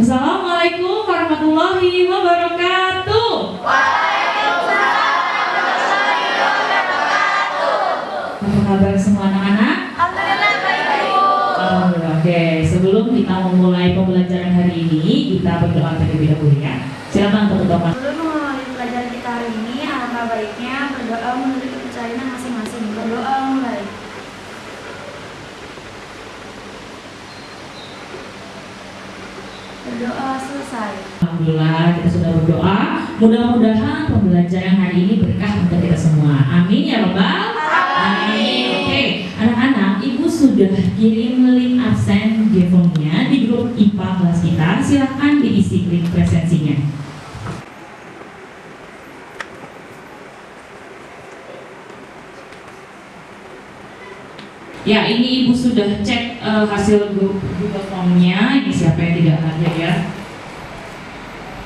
Assalamualaikum warahmatullahi wabarakatuh. Waalaikumsalam warahmatullahi wabarakatuh. Apa kabar semua anak-anak? Alhamdulillah baik Bu. Alhamdulillah. Oke, sebelum kita memulai pembelajaran hari ini, kita berdoa terlebih dahulu ya. Silakan untuk berdoa. Sebelum memulai pelajaran kita hari ini, alangkah baiknya berdoa menurut kepercayaan masing-masing. Berdoa mulai. Berdoa selesai. Alhamdulillah kita sudah berdoa. Mudah-mudahan pembelajaran hari ini berkah untuk kita semua. Amin ya Rabbal Alamin. Oke, anak-anak, Ibu sudah kirim link absen G-form-nya di grup IPA kelas kita. Silahkan diisi link presensinya. Ya, ini Ibu sudah cek hasil Google Form-nya. Ini siapa yang tidak hadir ya?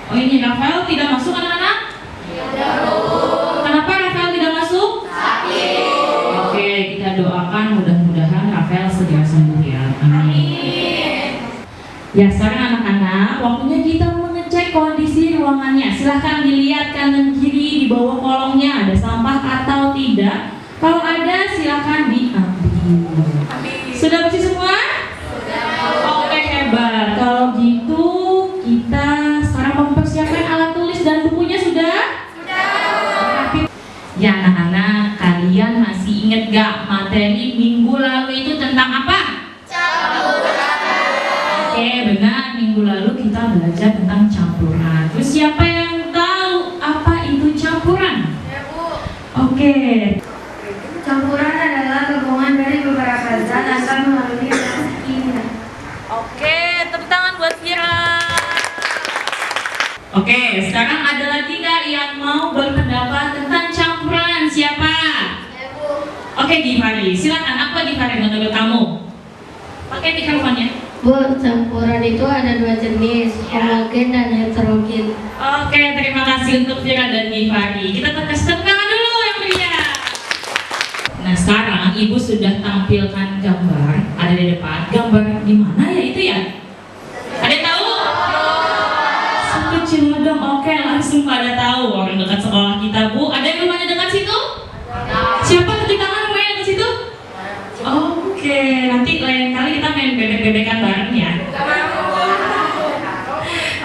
Oh, ini Rafael tidak masuk anak-anak? Tidak Bu. Kenapa Rafael tidak masuk? Sakit. Oke, kita doakan mudah-mudahan Rafael segera sembuh ya. Amin. Ya, sekarang anak-anak, waktunya kita mengecek kondisi ruangannya. Silahkan dilihat kanan kiri di bawah kolongnya ada sampah atau tidak. Kalau ada, silahkan diambil. Sudah bersih semua? Sudah. Oke, hebat. Kalau gitu, kita sekarang mempersiapkan alat tulis dan bukunya sudah? Sudah. Ya anak-anak, kalian masih ingat gak materi minggu lalu itu tentang apa? Campuran. Oke, benar. Minggu lalu kita belajar tentang campuran. Terus siapa yang tahu apa itu campuran? Ya Bu. Oke. Campuran adalah gabungan dari beberapa zat tanpa melalui reaksi kimia. Oke, tepuk tangan buat Vira. Oke, sekarang ada lagi gak yang mau berpendapat tentang campuran? Siapa? Ya Bu. Oke, Gifari, silakan. Apa Gifari menurut kamu? Pakai mikrofonnya. Bu, campuran itu ada dua jenis, homogen dan heterogen. Oke, terima kasih untuk Vira dan Gifari. Kita kasih tepuk tangan dulu yang meriah. Nah, sekarang Ibu sudah tampilkan gambar ada di depan. Gambar di mana ya itu ya? Ada yang tahu? Sekecil dong. Oke, langsung pada tahu. Orang dekat sekolah kita, Bu. Ada yang rumahnya dekat situ? Siapa ketik tangan rumahnya dekat situ? Oke, nanti lain kali kita main bebek-bebekan bareng ya.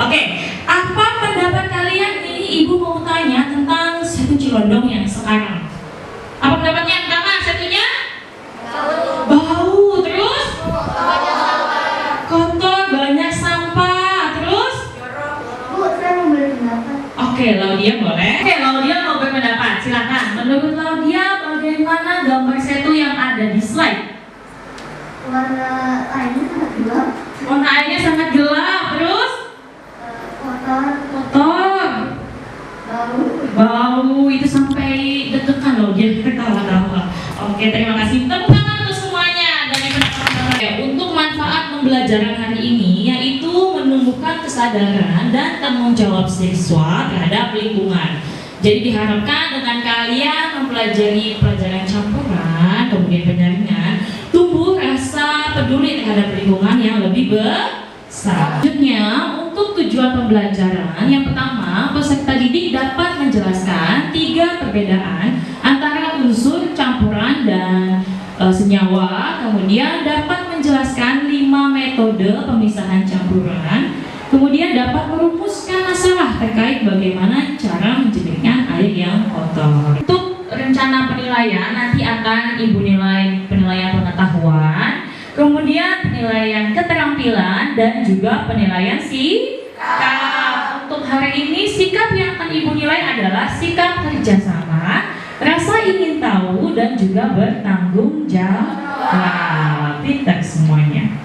Oke, apa pendapat kalian nih? Ibu mau tanya tentang Setu Cilondong yang sekarang. Apa pendapatnya yang pertama? Satunya? Bau. Terus? Kotor, banyak sampah. Terus? Bu, saya mau berpendapat. Oke, Laudia boleh. Oke, Laudia mau berpendapat. Silakan. Menurut Laudia, bagaimana gambar Setu yang ada di slide? Warna airnya sangat gelap. Warna airnya sangat gelap. Terus? Kotor. Kotor. Bau itu sampai deg-degan loh dia ketawa-tawa. Oke, terima kasih. Tepuk tangan untuk semuanya dari pendapat ya, untuk manfaat pembelajaran hari ini yaitu menumbuhkan kesadaran dan tanggung jawab siswa terhadap lingkungan. Jadi diharapkan dengan kalian mempelajari pelajaran campuran, kemudian penyaringan, tumbuh rasa peduli terhadap lingkungan yang lebih besar. Selanjutnya, untuk tujuan pembelajaran, yang pertama, peserta didik dapat menjelaskan 3 perbedaan antara unsur campuran dan senyawa, kemudian dapat menjelaskan 5 metode pemisahan campuran, kemudian dapat merumuskan masalah terkait bagaimana cara menjernihkan air yang kotor. Untuk rencana penilaian, nanti akan Ibu nilai penilaian pengetahuan, kemudian penilaian keterampilan dan juga penilaian sikap. Untuk hari ini sikap yang akan Ibu nilai adalah sikap kerjasama, rasa ingin tahu dan juga bertanggung jawab. Pintar semuanya.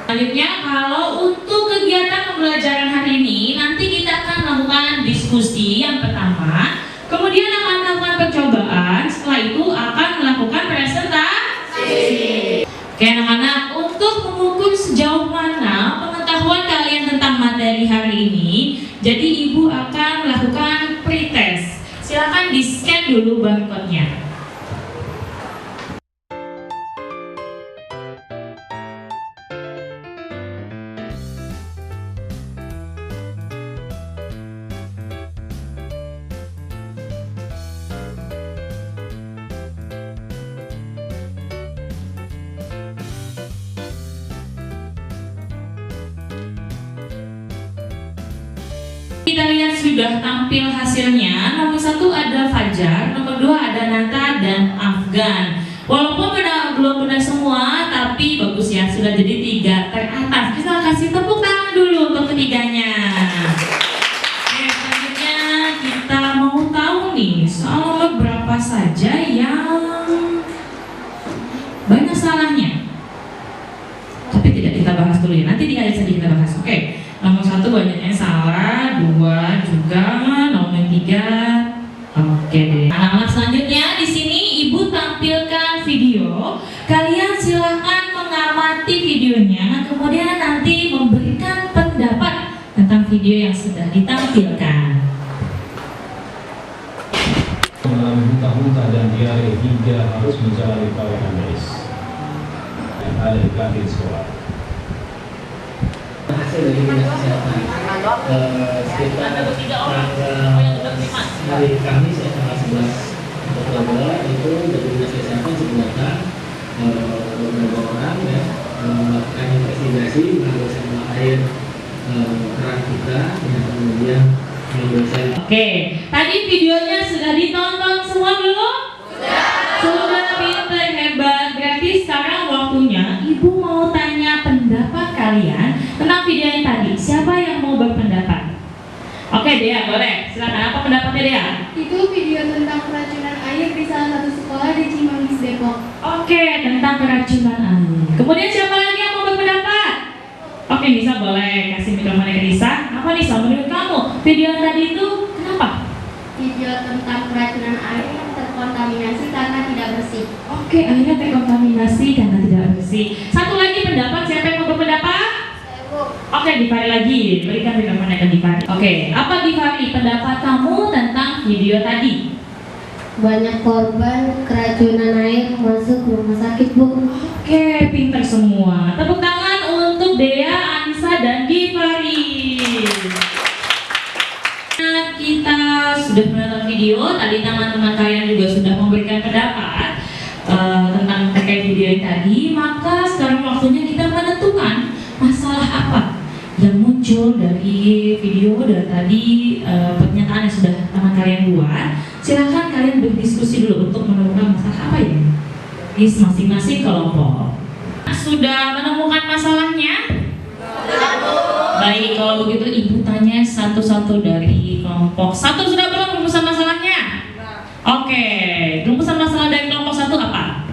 Selanjutnya, kalau untuk kegiatan pembelajaran hari ini, nanti kita akan melakukan diskusi yang pertama, kemudian akan melakukan percobaan, setelah itu akan melakukan presentasi. Oke anak-anak, untuk mengukur sejauh mana pengetahuan kalian tentang materi hari ini, jadi Ibu akan melakukan pretest. Silakan di-scan dulu barcode-nya. sudah tampil hasilnya, nomor 1 ada Fajar, nomor 2 ada Nata dan Afgan. Walaupun belum benar semua, tapi bagus ya, sudah jadi 3 teratas. Kita kasih tepuk tangan dulu untuk ketiganya. Oke, selanjutnya kita mau tahu nih soal berapa saja yang banyak salahnya. Tapi tidak kita bahas dulu ya, nanti di akhir saja kita bahas. Oke, nomor 1 banyaknya salah, 2 juga, nomor 3. Oke deh. Anak-anak selanjutnya di sini ibu tampilkan video. Kalian silakan mengamati videonya, kemudian nanti memberikan pendapat tentang video yang sudah ditampilkan. Mengalami muntah-muntah dan diare hingga harus menjalani perawatan medis yang ada di kantin sekolah. Hasil dari dinas kesehatan sekitar hari Kamis ya tanggal 11 Oktober itu dari dinas kesehatan sebenarnya beberapa orang ya melakukan investigasi mengambil sampel air keran kita yang kemudian membersihkan. Oke, tadi videonya sudah ditonton semua belum? Sudah, pintar, hebat. Berarti sekarang waktunya ibu mau tanya pendapat kalian tentang video yang tadi. Siapa yang mau berpendapat? Oke, Dea, boleh. Silakan, apa pendapatnya Dea? Itu video tentang keracunan air di salah satu sekolah di Cimanggis, Depok. Oke, tentang keracunan air. Kemudian siapa lagi yang mau berpendapat? Oke, Nisa boleh kasih mikrofonnya ke Nisa. Apa Nisa, menurut kamu video yang tadi itu kenapa? Video tentang keracunan air yang terkontaminasi karena tidak bersih. Oke, akhirnya terkontaminasi karena tidak bersih. Satu lagi pendapat, siapa yang mau berpendapat? Oke, Divari lagi, berikan mikrofonnya ke Divari. Oke, apa Divari pendapat kamu tentang video tadi? Banyak korban keracunan air masuk rumah sakit, Bu. Oke, pintar semua. Tepuk tangan untuk Dea, Anissa, dan Divari. Nah, kita sudah menonton video. Tadi teman-teman kalian juga sudah memberikan pendapat tentang terkait video yang tadi. Maka sekarang waktunya kita menentukan masalah apa yang muncul dari video dan tadi pernyataan yang sudah teman kalian buat. Silahkan kalian berdiskusi dulu untuk menemukan masalah apa ya di masing-masing kelompok. Sudah menemukan masalahnya? Baik, kalau begitu ibu tanya satu-satu dari kelompok 1. Sudah belum rumusan masalahnya? Oke, rumusan masalah dari kelompok 1 apa?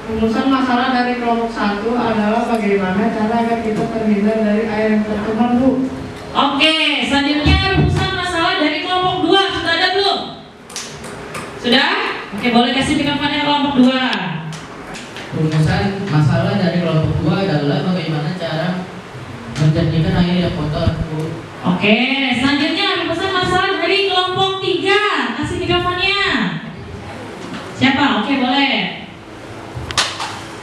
Rumusan masalah dari kelompok 1 adalah bagaimana cara agar kita terhindar dari air yang tercemar, Bu. Oke, selanjutnya rumusan masalah dari kelompok 2 sudah ada belum? Sudah? Oke, boleh kasih mikrofonnya kelompok 2. Rumusan masalah dari kelompok 2 adalah bagaimana cara menjernihkan air yang kotor, Bu. Oke, selanjutnya rumusan masalah dari kelompok 3. Kasih mikrofonnya. Siapa? Oke, boleh.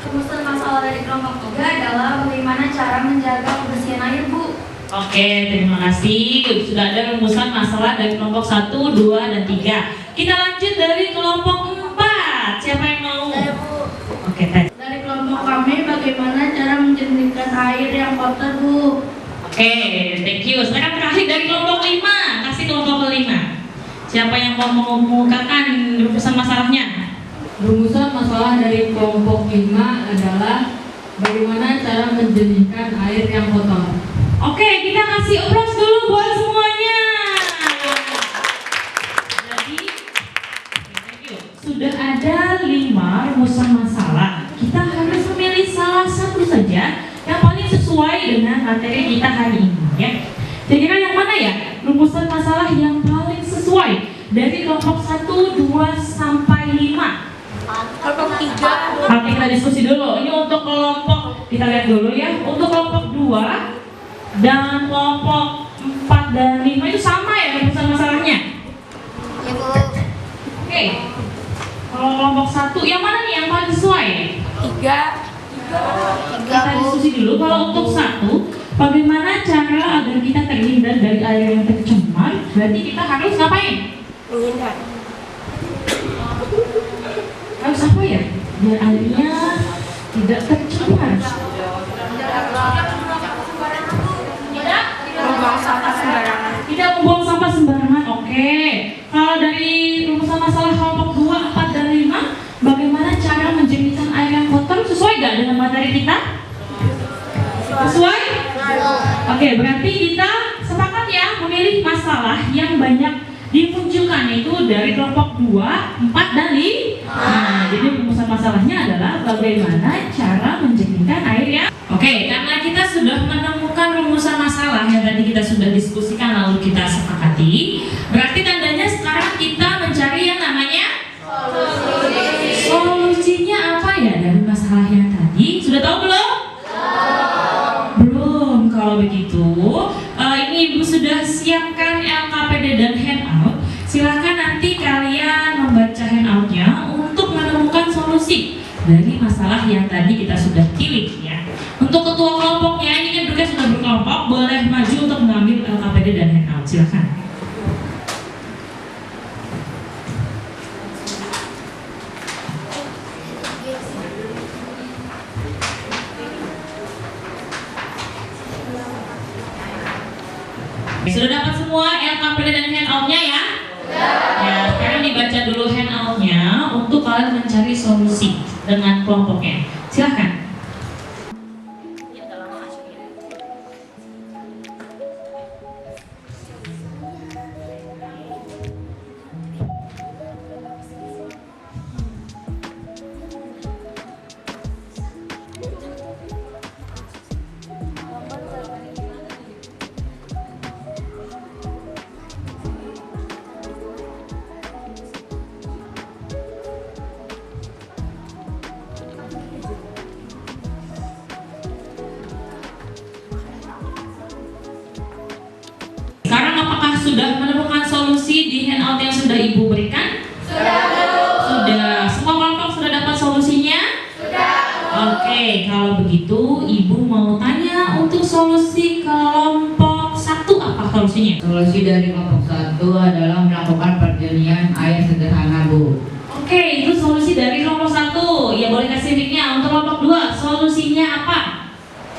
Rumusan masalah dari kelompok 3 adalah bagaimana cara menjaga kebersihan air, Bu. Oke, terima kasih. Sudah ada rumusan masalah dari kelompok 1, 2, dan 3. Kita lanjut dari kelompok 4. Siapa yang mau? Saya, Bu. Oke, tes. Dari kelompok kami, bagaimana cara menjernihkan air yang kotor, Bu? Oke, thank you. Sekarang terakhir dari kelompok 5. Kasih kelompok ke-5. Siapa yang mau mengungkapkan rumusan masalahnya? Rumusan masalah dari kelompok 5 adalah bagaimana cara menjernihkan air yang kotor. Oke, kita kasih applause dulu buat semuanya. Jadi, thank you. Sudah ada 5 rumusan masalah. Kita harus memilih salah satu saja yang paling sesuai dengan materi kita hari ini, ya. Kira-kira yang mana ya rumusan masalah yang paling sesuai dari kelompok 1, 2, sampai 5? Kelompok 3. Oke, kita diskusi dulu. Ini untuk kelompok, kita lihat dulu ya. Untuk kelompok 2 dan kelompok 4 dan 5 itu sama ya rumusan masalahnya? Ya, Bu. Oke. Kalau kelompok 1, yang mana nih yang paling sesuai? 3. Kita diskusi dulu. Kalau untuk 1, bagaimana cara agar kita terhindar dari air yang tercemar? Berarti kita harus ngapain? Menghindar. Harus apa ya? Biar airnya tidak tercemar. Membuang sampah sembarangan. Tidak membuang sampah dengan materi kita? Sesuai? Oke, berarti kita sepakat ya memilih masalah yang banyak dimunculkan, itu dari kelompok 2, 4, dan 5. Nah, jadi rumusan masalahnya adalah bagaimana cara menjernihkan air yang. Oke, karena kita sudah menemukan rumusan masalah yang tadi kita sudah diskusikan lalu kita sepakati, berarti tandanya sekarang kita mencari yang namanya solusinya apa ya dari masalah yang tadi? Sudah tahu belum? Belum. Kalau begitu, ini Ibu sudah siapkan LKPD dan handout. Silakan nanti kalian membaca handoutnya untuk menemukan solusi dari masalah yang tadi kita sudah pilih ya. Untuk ketua kelompoknya, ini kan mereka sudah berkelompok, boleh maju untuk mengambil LKPD dan handout. Silakan. Sudah dapat semua LKPD dan handoutnya ya? Ya, sekarang dibaca dulu handoutnya untuk kalian mencari solusi dengan kelompoknya. Silahkan. Sudah menemukan solusi di handout yang sudah Ibu berikan? Sudah. Semua kelompok sudah dapat solusinya? Sudah. Oke, kalau begitu Ibu mau tanya untuk solusi kelompok 1 apa solusinya? Solusi dari kelompok 1 adalah melakukan perjernihan air sederhana, Bu. Oke, itu solusi dari kelompok 1. Ya, boleh kasih linknya. Untuk kelompok 2, solusinya apa?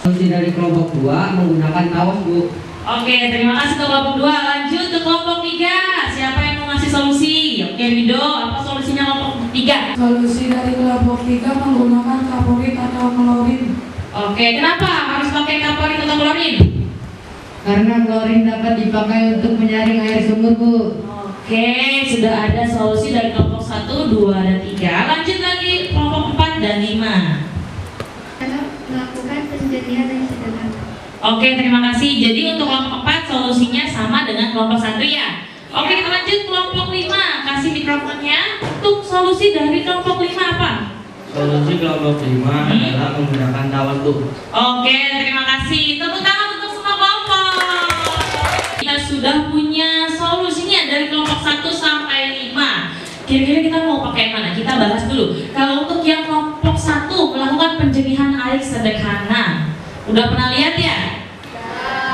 Solusi dari kelompok 2 menggunakan tawas, Bu. Oke, terima kasih untuk kelompok 2. Lanjut ke kelompok 3. Siapa yang mau ngasih solusi? Oke, Wido, apa solusinya kelompok 3? Solusi dari kelompok 3 menggunakan kaporit atau klorin. Oke, kenapa harus pakai kaporit atau klorin? Karena klorin dapat dipakai untuk menyaring air sumur, Bu. Oke, sudah ada solusi dari kelompok 1, 2, dan 3. Lanjut lagi kelompok 4 dan 5. Melakukan penjernihan yang sederhana. Oke, terima kasih. Jadi untuk kelompok 4 solusinya sama dengan kelompok 1 ya. Oke, kita lanjut kelompok 5. Kasih mikrofonnya. Untuk solusi dari kelompok 5 apa? Solusi kelompok 5 adalah menggunakan tawas, Bu. Oke, terima kasih. Tepuk tangan untuk semua kelompok. Kita sudah punya solusinya dari kelompok 1 sampai 5. Kira-kira kita mau pakai mana? Kita bahas dulu. Kalau untuk yang kelompok 1 melakukan penjernihan air sederhana, udah pernah lihat ya?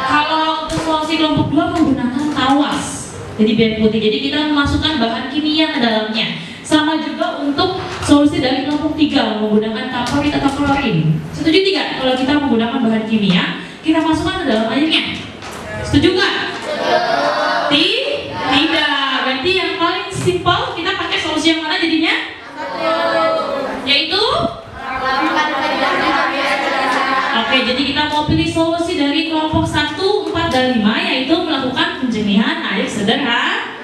Kalau untuk solusi kelompok 2 menggunakan tawas, jadi biar putih. Jadi kita memasukkan bahan kimia ke dalamnya. Sama juga untuk solusi dari kelompok 3 menggunakan kaporit atau klorin. Setuju tidak? Kalau kita menggunakan bahan kimia, kita masukkan ke dalam airnya. Setuju nggak? Tidak. Berarti yang paling simpel kita pakai solusi yang mana jadinya? Yaitu? Oke, jadi kita mau pilih solusi dari kelompok 1, 4, dan 5, yaitu melakukan penjernihan air sederhana.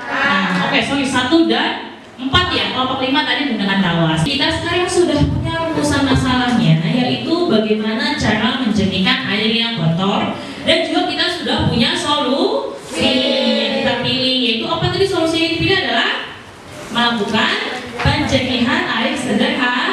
Oke, sorry, 1 dan 4 ya, kelompok 5 tadi menggunakan tawas. Kita sekarang sudah punya rumusan masalahnya, yaitu bagaimana cara menjernihkan air yang kotor. Dan juga kita sudah punya solusi yang kita pilih, yaitu apa tadi solusi yang dipilih adalah melakukan penjernihan air sederhana.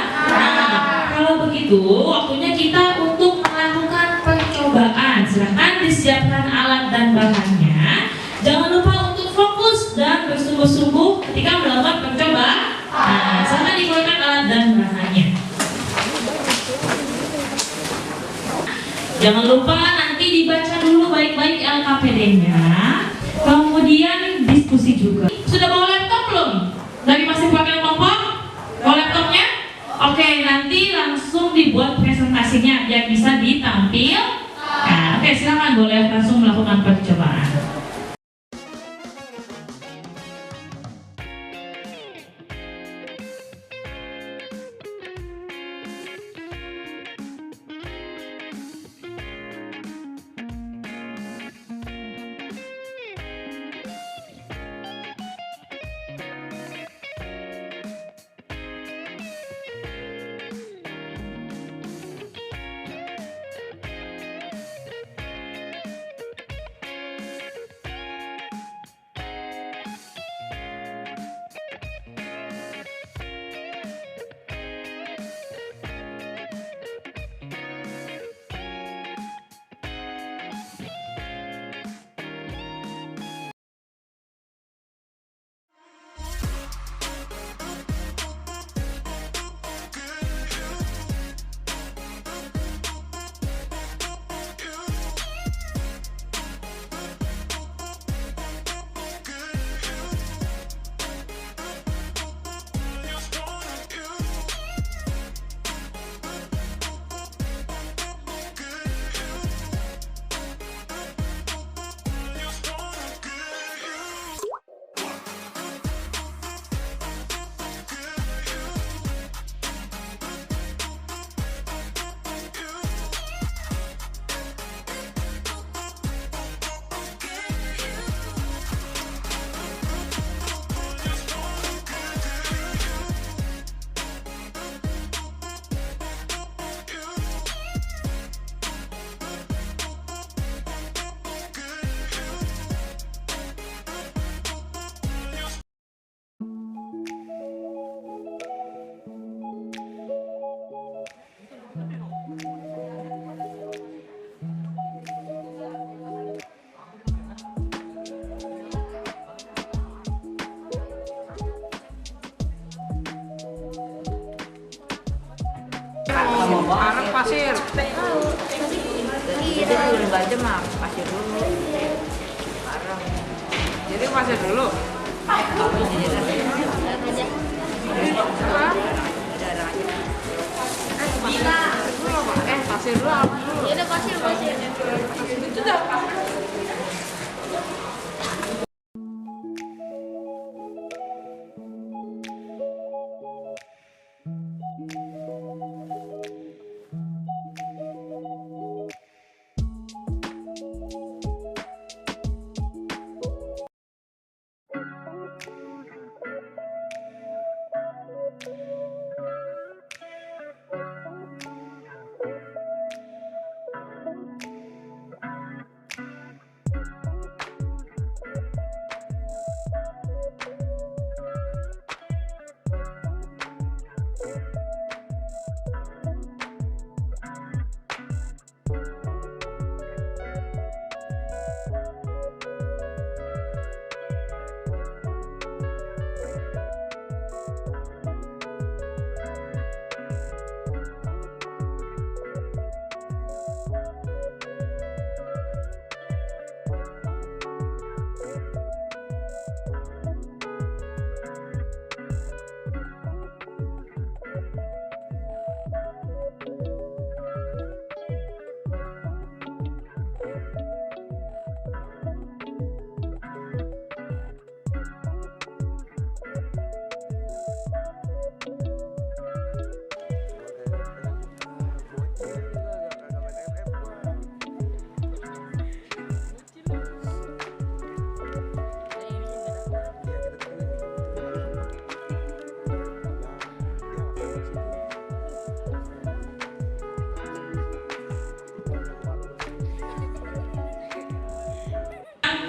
Kalau begitu, waktunya kita untuk melakukan percobaan. Silahkan disiapkan alat dan bahannya. Jangan lupa untuk fokus dan bersungguh-sungguh ketika melakukan percobaan. Silahkan dikeluarkan alat dan bahannya. Jangan lupa nanti dibaca dulu baik-baik LKPD-nya. Kemudian diskusi juga. Sudah bawa laptop belum? Dari masih pakai kelompok? Bawa laptopnya? Oke, nanti langsung dibuat presentasinya biar bisa ditampilkan. Oke, silakan boleh langsung melakukan percobaan. Anak pasir. Jadi dulu aja mah pasir dulu. Bareng. Jadi pasir dulu. Pasir dulu apa dulu? Ya udah pasir. Itu dah.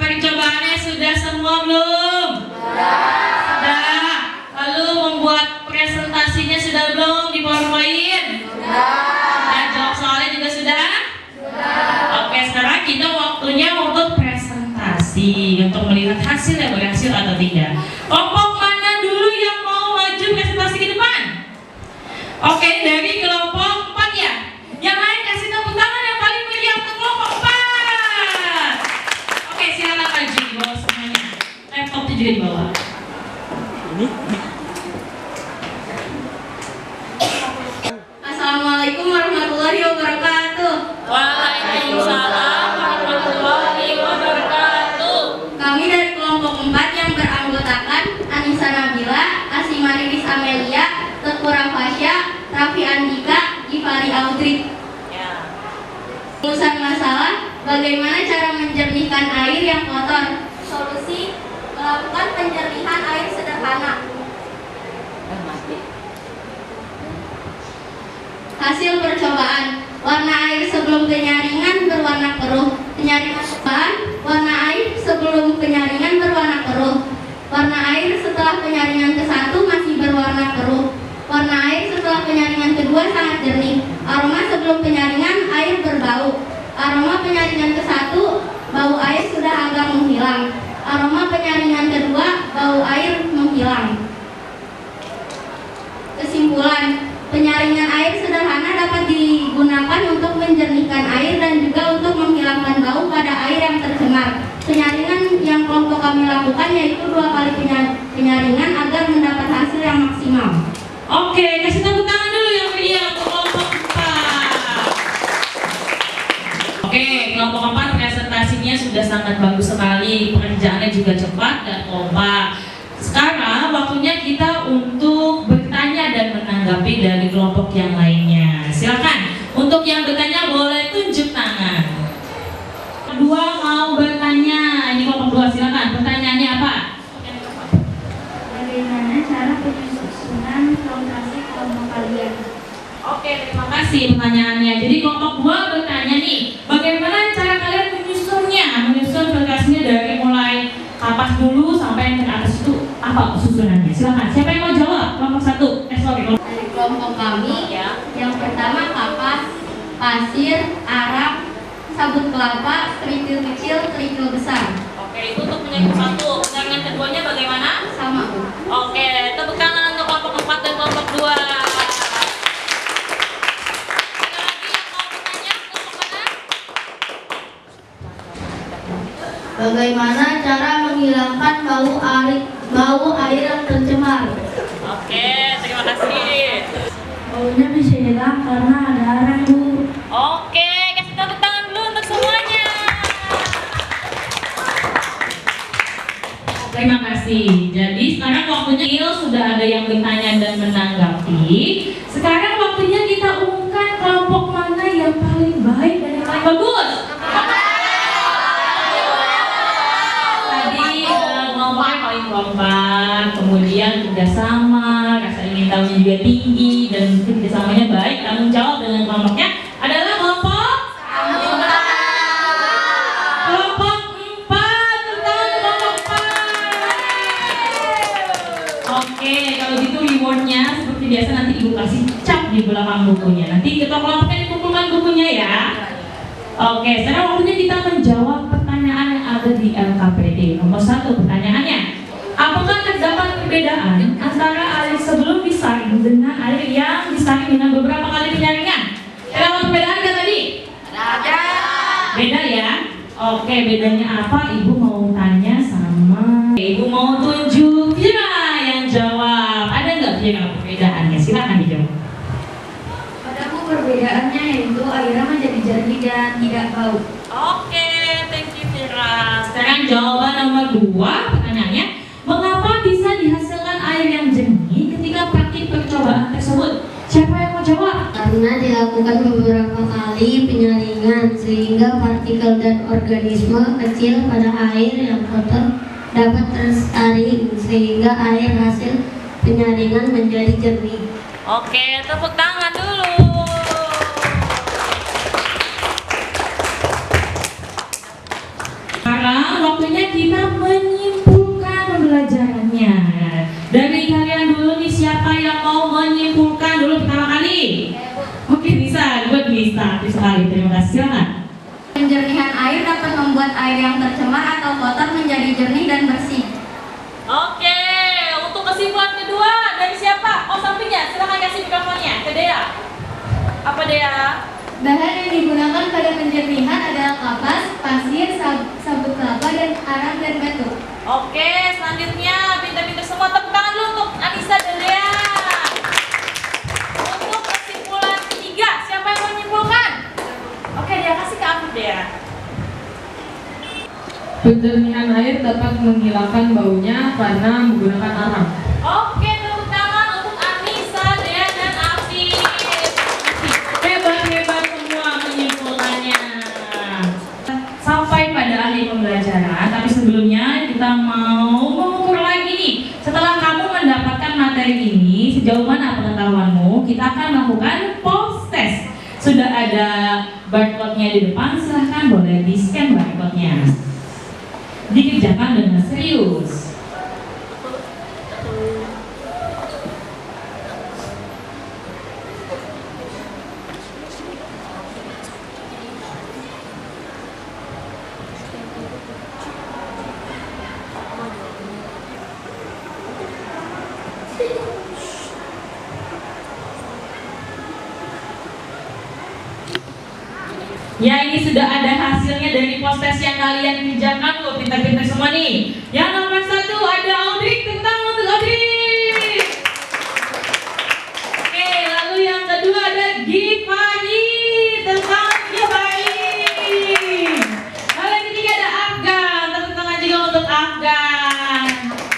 Percobaannya sudah semua belum? Sudah. Lalu membuat presentasinya sudah belum di PowerPoint? Dan jawab soalnya juga sudah? Oke, sekarang kita waktunya untuk presentasi untuk melihat hasil yang berhasil atau tidak. Kelompok mana dulu yang mau maju presentasi ke depan? Oke, dari kelompok 4 ya. Yang lain kasih tepuk tangan yang paling meriah untuk kelompok 4. Oke, silakan maju di bawah semuanya. Laptopnya juga di bawah. Assalamualaikum warahmatullahi wabarakatuh. Waalaikumsalam warahmatullahi wabarakatuh. Kami dari kelompok 4 yang beranggotakan Anissa Nabila, Asimaridis Amelia, Teku Rafasya, Raffi Andika, Givari Audrey. Rumusan masalah, bagaimana cara menjernihkan air yang kotor? Solusi, melakukan penjernihan air sederhana. Hasil percobaan, warna air sebelum penyaringan berwarna keruh. Penyaringan, warna air sebelum penyaringan berwarna keruh. Warna air setelah penyaringan ke-1 masih berwarna keruh. Warna air setelah penyaringan kedua sangat jernih. Aroma sebelum penyaringan air berbau. Aroma penyaringan ke-1, bau air sudah agak menghilang. Aroma penyaringan kedua, bau air menghilang. Kesimpulan, penyaringan air sederhana dapat digunakan untuk menjernihkan air dan juga untuk menghilangkan bau pada air yang tercemar. Penyaringan yang kelompok kami lakukan yaitu 2 kali penyaringan agar mendapat hasil yang maksimal. Oke, kasih tepuk tangan dulu yang meriah untuk kelompok 4. Oke, kelompok 4 presentasinya sudah sangat bagus sekali, pekerjaannya juga cepat dan kompak. Sekarang waktunya kita untuk bertanya dan menanggapi dari kelompok yang lainnya. Silakan, untuk yang bertanya boleh tunjuk tangan. Kedua mau bertanya, ini kelompok 2 silakan. Pertanyaannya apa? Bagaimana cara penyusunan lokasi kelompok kalian? Oke, terima kasih pertanyaannya. Jadi kelompok 2 bertanya nih, bagaimana cara kalian menyusunnya? Menyusun lokasinya dari mulai kapas dulu sampai yang ke atas itu apa susunannya? Silakan. Siapa yang mau jawab? Kelompok 1. Dari kelompok kami, yang pertama kapas, pasir, arak, sabut kelapa, kerikil kecil, kerikil besar. Oke, itu untuk penyaring 1. Penyaringan keduanya bagaimana? Sama, Bu. Oke, tepuk tangan untuk kelompok 4 dan kelompok 2. Bagaimana cara menghilangkan bau air yang tercemar? Oke, terima kasih. Baunya bisa hilang karena ada arang, Bu. Oke, kasih tepuk tangan dulu untuk semuanya. Terima kasih. Jadi sekarang waktunya sudah ada yang bertanya dan menanggapi. Sekarang waktunya kita umumkan kelompok mana yang paling baik dan yang paling bagus. Tadi kelompoknya paling kompak, kemudian kerjasama, rasa ingin tahunya juga tinggi, dan kerjasamanya baik. Tanggung jawab dengan kelompoknya adalah kelompok kelompok 4. Tentang kelompok 4. Oke, kalau gitu rewardnya seperti biasa nanti ibu kasih cap di belakang bukunya. Nanti ketua kelompoknya dikumpulkan bukunya ya. Oke, sekarang waktunya kita menjawab pertanyaan yang ada di LKPD. Nomor 1 pertanyaannya, apakah terdapat perbedaan antara air sebelum disaring dengan air yang disaring dengan beberapa kali penyaringan? Terdapat perbedaan nggak tadi? Ada. Beda ya? Oke, bedanya apa? Ibu mau tanya sama ibu mau tunjuk Vira yang jawab. Ada nggak Vira perbedaannya? Silakan dijawab. Padaku perbedaannya yaitu airnya menjadi jernih dan tidak bau. Oke, thank you Vira. Sekarang jawaban nomor 2 pertanyaannya, mengapa bisa dihasilkan air yang jernih ketika praktik percobaan tersebut? Siapa yang mau jawab? Karena dilakukan beberapa kali penyaringan sehingga partikel dan organisme kecil pada air yang kotor dapat tersaring sehingga air hasil penyaringan menjadi jernih. Oke, tepuk tangan dulu. Sekarang waktunya kita menyimpulkan pembelajarannya. Dari kalian dulu nih, siapa yang mau menyimpulkan dulu pertama kali? Oke, bisa, gue bisa sekali. Terima kasih, silakan. Penjernihan air dapat membuat air yang tercemar atau kotor menjadi jernih dan bersih. Oke, untuk kesimpulan kedua dari siapa? Oh, sampingnya, silakan kasih mikrofonnya ke Dea. Apa Dea? Bahan yang digunakan pada penjernihan adalah kapas, pasir, sabut kelapa, dan arang dan batu. Oke, selanjutnya pintar-pintar semua, tepuk tangan dulu untuk Anissa dan Dea. Untuk kesimpulan ketiga, siapa yang mau menyimpulkan? Oke, Dea kasih ke aku Dea. Penjernihan air dapat menghilangkan baunya karena menggunakan arang. Oke, tepuk tangan untuk Anissa, Dea, dan Afi. Hebat-hebat semua menyimpulkannya. Sampai pada akhir pembelajaran, tapi sebelumnya kita mau mengukur lagi nih. Setelah kamu mendapatkan materi ini, sejauh mana pengetahuanmu, kita akan melakukan post test. Sudah ada barcode-nya di depan, silahkan boleh di-scan barcode-nya. Dikerjakan dengan serius. Ya, ini sudah ada hasilnya dari post test yang kalian kerjakan loh, pintar-pintar semua nih. Yang nomor 1 ada Audrey, tentang untuk Audrey. Oke, lalu yang kedua ada Gifari, tentang Gifari. Lalu yang ketiga ada Afgan, tepuk tangan juga untuk Afgan.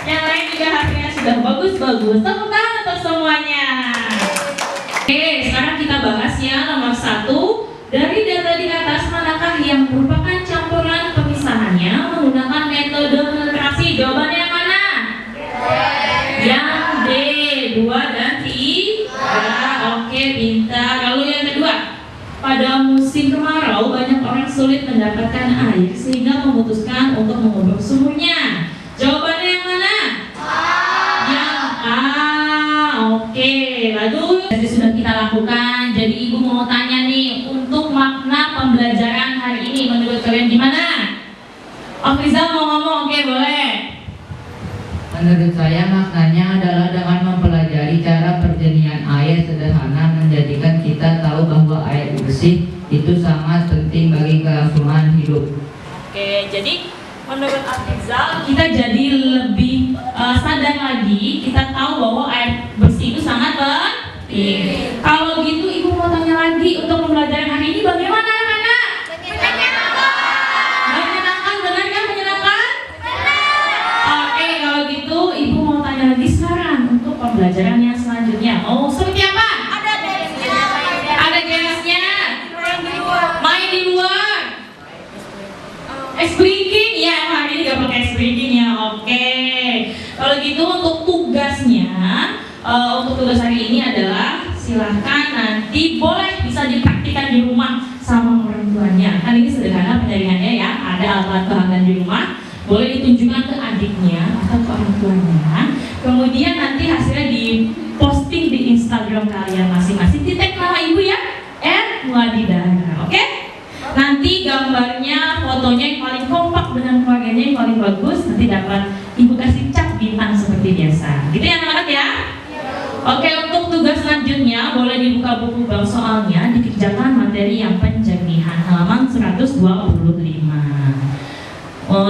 Yang lain juga hasilnya sudah bagus-bagus, tepuk tangan untuk semuanya. Oke, sekarang kita bahas ya nomor 1. Dari data di atas, manakah yang merupakan campuran pemisahannya menggunakan metode filtrasi? Jawabannya yang mana? Yang D, 2 dan 3. Oke, pintar. Lalu yang kedua, pada musim kemarau banyak orang sulit mendapatkan air sehingga memutuskan untuk mengubur sumurnya. Jawabannya yang mana? Yang A. Oke, lalu sudah kita lakukan. Jadi ibu mau tanya nih, untuk makna pembelajaran hari ini menurut kalian gimana? Rizal mau ngomong, oke boleh. Menurut saya maknanya adalah dengan mempelajari cara perjernihan air sederhana menjadikan kita tahu bahwa air bersih itu sangat penting bagi kelangsungan hidup. Oke, jadi menurut Artizal kita jadi lebih sadar lagi, kita tahu bahwa air bersih itu sangat penting. Kalau gitu Ibu mau tanya lagi, untuk pembelajaran hari ini bagaimana anak-anak? Menyenangkan, benar kan menyenangkan? Oke, kalau gitu Ibu mau tanya lagi sekarang untuk pembelajaran yang selanjutnya. Oh, seperti apa? Ada games-nya. Main di luar. Ice breaking ya, hari ini gak pakai ice breaking ya. Oke. Kalau gitu untuk tugasnya, untuk tugas hari ini adalah silahkan nanti boleh bisa dipraktikkan di rumah sama orang tuanya. Kan ini sederhana penjaringannya ya. Ada alat bahan di rumah, boleh ditunjukkan ke adiknya atau ke orang tuanya. Kemudian nanti hasilnya diposting di Instagram kalian masing-masing. Di tag nama Ibu ya, @muadidara. Oke? Nanti gambarnya, fotonya yang paling kompak dengan keluarganya yang paling bagus, nanti dapat Ibu kasih cap bintang seperti biasa. Gitu ya anak-anak ya? Oke, untuk tugas selanjutnya boleh dibuka buku bang soalnya, dikerjakan materi yang penjernihan halaman 125.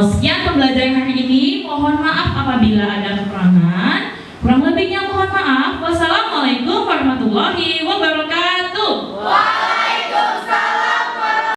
Sekian pembelajaran hari ini. Mohon maaf apabila ada kekurangan. Kurang lebihnya mohon maaf. Wassalamualaikum warahmatullahi wabarakatuh.